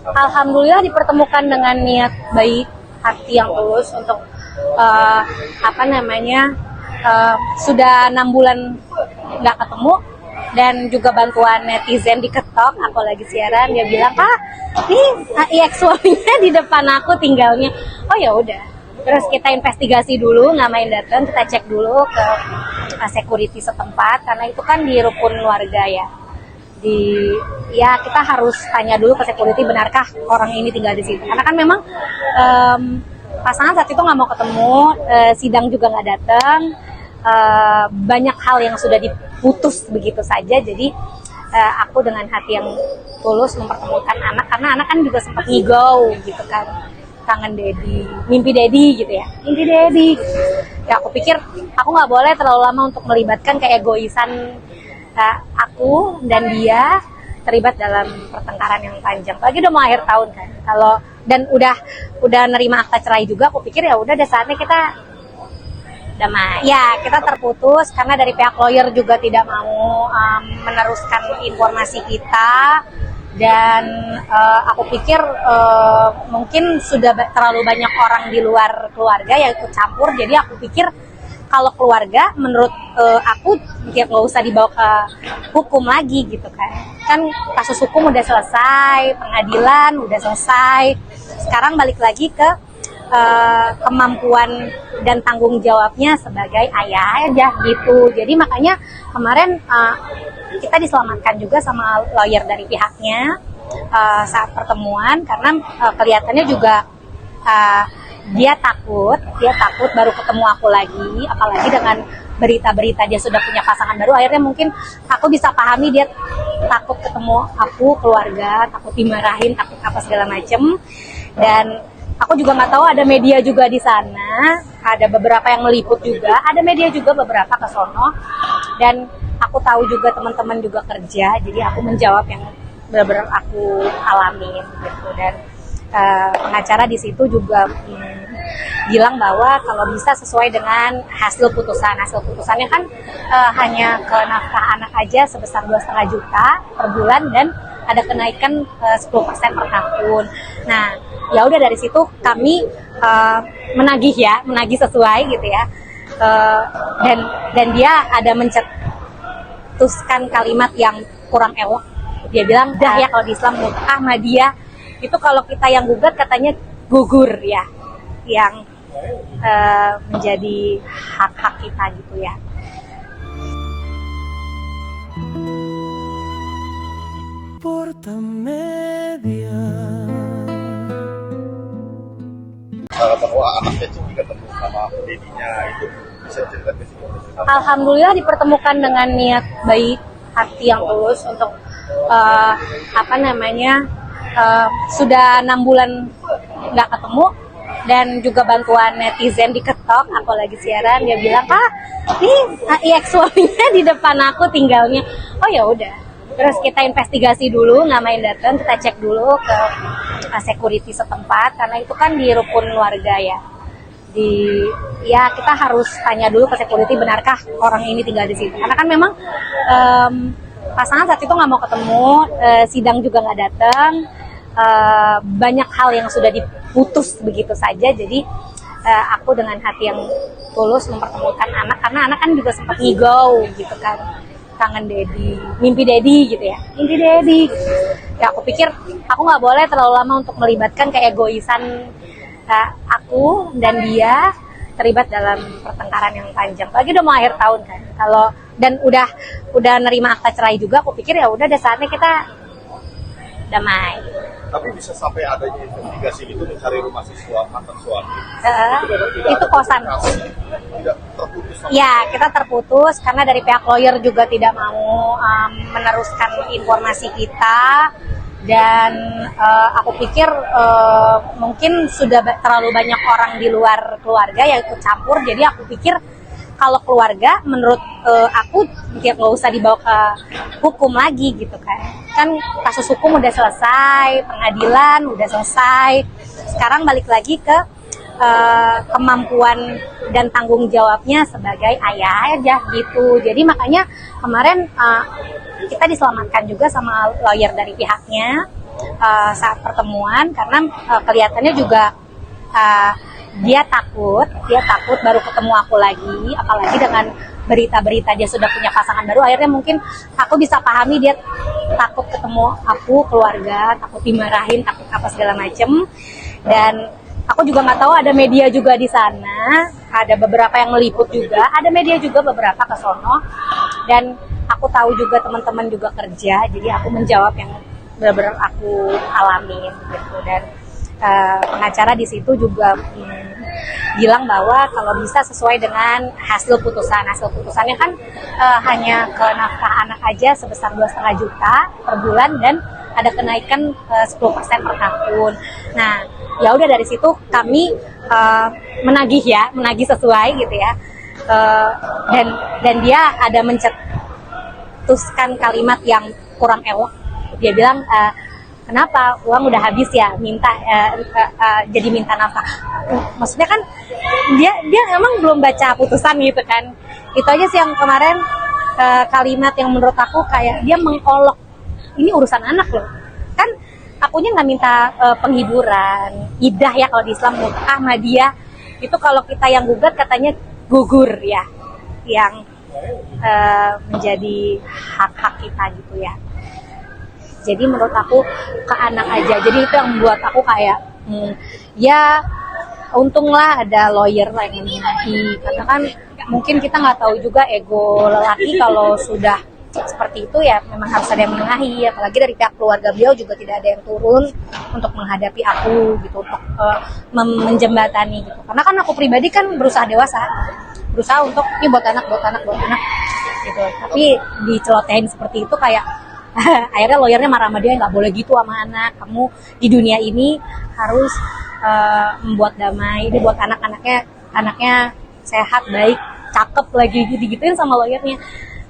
Alhamdulillah dipertemukan dengan niat baik, hati yang tulus untuk sudah 6 bulan nggak ketemu, dan juga bantuan netizen di TikTok. Aku lagi siaran, dia bilang, ini ex suaminya di depan aku tinggalnya. Oh ya udah. Terus kita investigasi dulu, nggak main datang, kita cek dulu ke security setempat, karena itu kan di rukun warga ya. Kita harus tanya dulu ke security, benarkah orang ini tinggal di situ. Karena kan memang pasangan saat itu nggak mau ketemu, sidang juga nggak datang, banyak hal yang sudah diputus begitu saja. Jadi aku dengan hati yang tulus mempertemukan anak, karena anak kan juga sempat ngigau gitu kan, kangen Dedi, mimpi Dedi gitu ya, mimpi Dedi. Ya aku pikir aku nggak boleh terlalu lama untuk melibatkan keegoisan aku dan dia terlibat dalam pertengkaran yang panjang. Lagi udah mau akhir tahun kan, dan udah nerima akta cerai juga. Aku pikir ya udah saatnya kita damai. Ya kita terputus karena dari pihak lawyer juga tidak mau meneruskan informasi kita. Dan aku pikir mungkin sudah terlalu banyak orang di luar keluarga yang ikut campur. Jadi aku pikir kalau keluarga, menurut aku ya nggak usah dibawa ke hukum lagi gitu kan. Kan kasus hukum udah selesai, pengadilan udah selesai. Sekarang balik lagi ke kemampuan dan tanggung jawabnya sebagai ayah aja gitu. Jadi makanya kemarin kita diselamatkan juga sama lawyer dari pihaknya saat pertemuan, karena kelihatannya juga dia takut baru ketemu aku lagi, apalagi dengan berita-berita dia sudah punya pasangan baru. Akhirnya mungkin aku bisa pahami dia takut ketemu aku, keluarga, takut dimarahin, takut apa segala macem. Dan aku juga nggak tahu, ada media juga di sana, ada beberapa yang meliput juga, ada media juga beberapa ke sono. Dan aku tahu juga teman-teman juga kerja, jadi aku menjawab yang benar-benar aku alamin gitu. Dan pengacara di situ juga bilang bahwa kalau bisa sesuai dengan hasil putusannya kan hanya ke nafkah anak aja sebesar 2,5 juta per bulan, dan ada kenaikan 10% per tahun. Nah ya udah, dari situ kami menagih sesuai gitu ya. Dan dia ada mencetuskan kalimat yang kurang elok. Dia bilang, dah ya kalau di Islam Ahmadiyah itu kalau kita yang gugat katanya gugur ya, yang menjadi hak-hak kita gitu ya. Bahwa anaknya itu ketemu sama dedinya, itu bisa ceritakan sih? Alhamdulillah dipertemukan dengan niat baik, hati yang tulus untuk sudah 6 bulan nggak ketemu, dan juga bantuan netizen di TikTok. Aku lagi siaran, dia bilang, ini ex suaminya di depan aku tinggalnya. Oh ya udah. Terus kita investigasi dulu, nggak main datang, kita cek dulu ke security setempat, karena itu kan di rukun warga ya. Kita harus tanya dulu ke security, benarkah orang ini tinggal di situ. Karena kan memang pasangan saat itu nggak mau ketemu, sidang juga nggak datang, banyak hal yang sudah diputus begitu saja. Jadi aku dengan hati yang tulus mempertemukan anak, karena anak kan juga sempat ngigau gitu kan, kangen Dedi, mimpi Dedi gitu ya, mimpi Dedi. Ya aku pikir aku nggak boleh terlalu lama untuk melibatkan keegoisan aku dan dia terlibat dalam pertengkaran yang panjang. Lagi udah mau akhir tahun kan, dan udah nerima akta cerai juga. Aku pikir ya udah saatnya kita damai. Tapi bisa sampai adanya investigasi itu mencari rumah mantan suami. Itu kosan. Tidak terputus. Ya kita terputus karena dari pihak lawyer juga tidak mau meneruskan informasi kita. Dan aku pikir mungkin sudah terlalu banyak orang di luar keluarga yang ikut campur. Jadi aku pikir kalau keluarga, menurut aku ya nggak usah dibawa ke hukum lagi gitu kan. Kan kasus hukum udah selesai, pengadilan udah selesai. Sekarang balik lagi ke kemampuan dan tanggung jawabnya sebagai ayah aja gitu. Jadi makanya kemarin kita diselamatkan juga sama lawyer dari pihaknya saat pertemuan karena kelihatannya juga dia takut baru ketemu aku lagi, apalagi dengan berita-berita dia sudah punya pasangan baru. Akhirnya mungkin aku bisa pahami dia takut ketemu aku, keluarga, takut dimarahin, takut apa segala macem. Dan aku juga nggak tahu ada media juga di sana, ada beberapa yang meliput juga, ada media juga beberapa ke sono. Dan aku tahu juga teman-teman juga kerja, jadi aku menjawab yang benar-benar aku alamin gitu. Dan pengacara di situ juga bilang bahwa kalau bisa sesuai dengan hasil putusannya kan hanya ke nafkah anak aja sebesar 2,5 juta per bulan dan ada kenaikan 10% per tahun. Nah, ya udah dari situ kami menagih sesuai gitu ya. Dan dia ada mencetuskan kalimat yang kurang elok. Dia bilang kenapa uang udah habis ya jadi minta nafkah. Maksudnya kan dia emang belum baca putusan gitu kan. Itu aja sih yang kemarin kalimat yang menurut aku kayak dia mengolok, ini urusan anak loh kan, akunya nggak minta penghiburan idah ya kalau di Islam, mut'ah dia itu kalau kita yang gugat katanya gugur ya, yang menjadi hak-hak kita gitu ya. Jadi menurut aku ke anak aja. Jadi itu yang membuat aku kayak ya untunglah ada lawyer lah yang menengahi. Karena kan mungkin kita nggak tahu juga ego lelaki kalau sudah seperti itu ya memang harus ada yang menengahi. Apalagi dari pihak keluarga beliau juga tidak ada yang turun untuk menghadapi aku gitu, untuk menjembatani gitu. Karena kan aku pribadi kan berusaha dewasa, berusaha untuk ini buat anak gitu. Tapi dicelotehin seperti itu kayak akhirnya lawyernya marah sama dia, nggak boleh gitu sama anak, kamu di dunia ini harus membuat damai, dia buat anaknya sehat, baik, cakep lagi gitu-gituin sama lawyernya.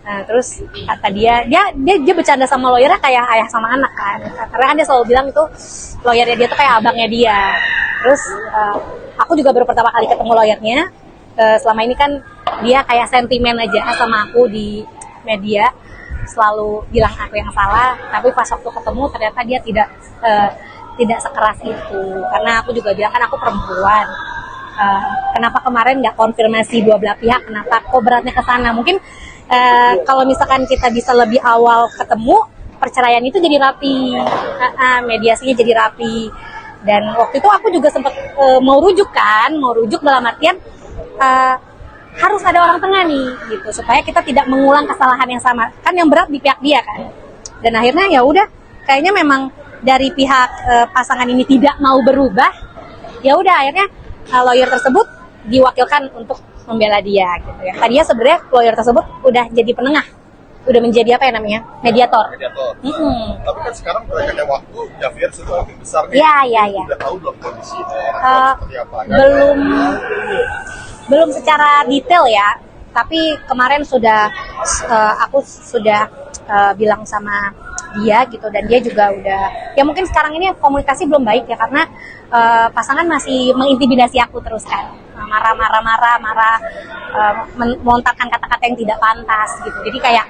Nah, terus kata dia bercanda sama lawyernya kayak ayah sama anak kan, karena kan dia selalu bilang itu lawyernya dia tuh kayak abangnya dia. Terus aku juga baru pertama kali ketemu lawyernya, selama ini kan dia kayak sentimen aja sama aku di media, selalu bilang aku yang salah, tapi pas waktu ketemu ternyata dia tidak sekeras itu. Karena aku juga bilang kan aku perempuan, kenapa kemarin nggak konfirmasi dua belah pihak, kenapa kok beratnya ke sana. Mungkin kalau misalkan kita bisa lebih awal ketemu, perceraian itu jadi rapi, mediasinya jadi rapi. Dan waktu itu aku juga sempat mau rujuk dalam artian harus ada orang tengah nih gitu, supaya kita tidak mengulang kesalahan yang sama, kan yang berat di pihak dia kan. Dan akhirnya ya udah, kayaknya memang dari pihak pasangan ini tidak mau berubah. Ya udah akhirnya lawyer tersebut diwakilkan untuk membela dia gitu ya. Tadinya sebenarnya lawyer tersebut udah jadi penengah, udah menjadi apa ya namanya, mediator. Tapi kan sekarang berakhirnya waktu, Javier sudah makin besar nih. Iya. Udah tahu belum kondisi seperti apa? Belum secara detail ya, tapi kemarin aku sudah bilang sama dia gitu, dan dia juga udah, ya mungkin sekarang ini komunikasi belum baik ya, karena pasangan masih mengintimidasi aku terus kan, marah, melontarkan kata-kata yang tidak pantas gitu. Jadi kayak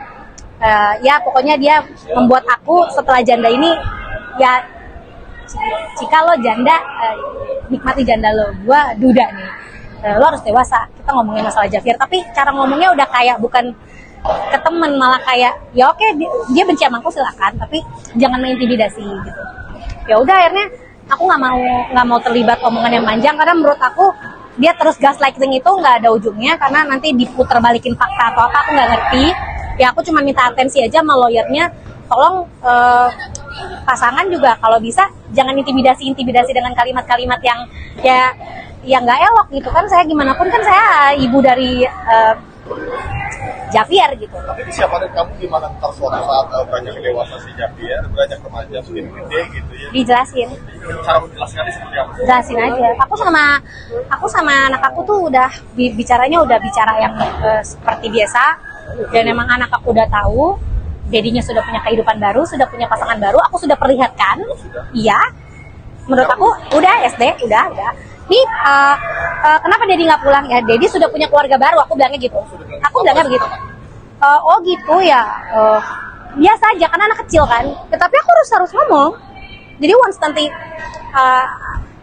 ya pokoknya dia membuat aku setelah janda ini ya, jika lo janda nikmati janda lo, gua duda nih, lo harus dewasa. Kita ngomongin masalah Javier, tapi cara ngomongnya udah kayak bukan ke temen, malah kayak ya oke, dia benci sama aku silakan, tapi jangan mengintimidasi gitu. Ya udah akhirnya aku nggak mau terlibat omongan yang panjang, karena menurut aku dia terus gaslighting itu nggak ada ujungnya, karena nanti diputar balikin fakta atau apa, aku nggak ngerti. Ya aku cuma minta atensi aja sama lawyernya, tolong pasangan juga kalau bisa jangan intimidasi dengan kalimat-kalimat yang ya nggak elok gitu kan. Saya gimana pun kan saya ibu dari Javier gitu. Tapi kesiapan kamu gimana ntar suatu saat beranjak dewasa si Javier, beranjak remaja sudah gede gitu ya? Dijelasin. Cara menjelaskannya seperti apa? Jelasin aja. Aku sama anak aku tuh udah bicaranya udah bicara yang seperti biasa. Dan emang anak aku udah tahu, dedinya sudah punya kehidupan baru, sudah punya pasangan baru. Aku sudah perlihatkan. Iya. Menurut aku udah SD, udah. Nih, kenapa Dedi nggak pulang ya? Dedi sudah punya keluarga baru, aku bilangnya gitu. Aku bilangnya begitu. Oh gitu ya. Biasa aja, karena anak kecil kan. Tetapi aku harus ngomong. Jadi once nanti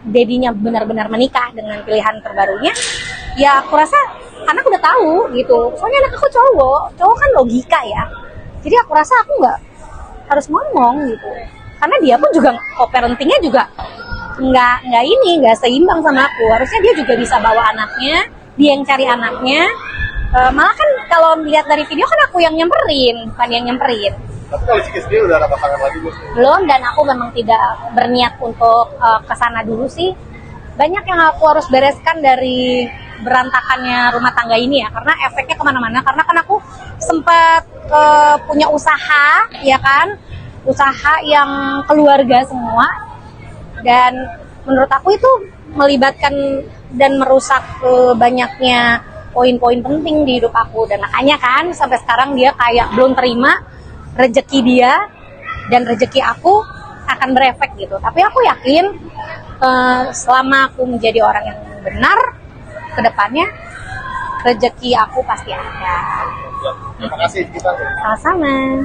dedinya benar-benar menikah dengan pilihan terbarunya, ya aku rasa anak udah tahu gitu. Soalnya anak aku cowok kan logika ya. Jadi aku rasa aku nggak harus ngomong gitu. Karena dia pun juga co-parentingnya juga nggak seimbang sama aku. Harusnya dia juga bisa bawa anaknya, dia yang cari anaknya. Malah kan kalau lihat dari video kan aku yang nyamperin, bukan yang nyamperin. Tapi kalau Ciki sendiri udah ada pasangan lagi belum? Belum, dan aku memang tidak berniat untuk kesana dulu sih. Banyak yang aku harus bereskan dari berantakannya rumah tangga ini ya, karena efeknya kemana-mana. Karena kan aku sempat punya usaha, ya kan, usaha yang keluarga semua, dan menurut aku itu melibatkan dan merusak banyaknya poin-poin penting di hidup aku. Dan makanya kan sampai sekarang dia kayak belum terima rezeki dia dan rezeki aku akan berefek gitu. Tapi aku yakin selama aku menjadi orang yang benar ke depannya, rezeki aku pasti ada. Terima kasih kita. Sama-sama.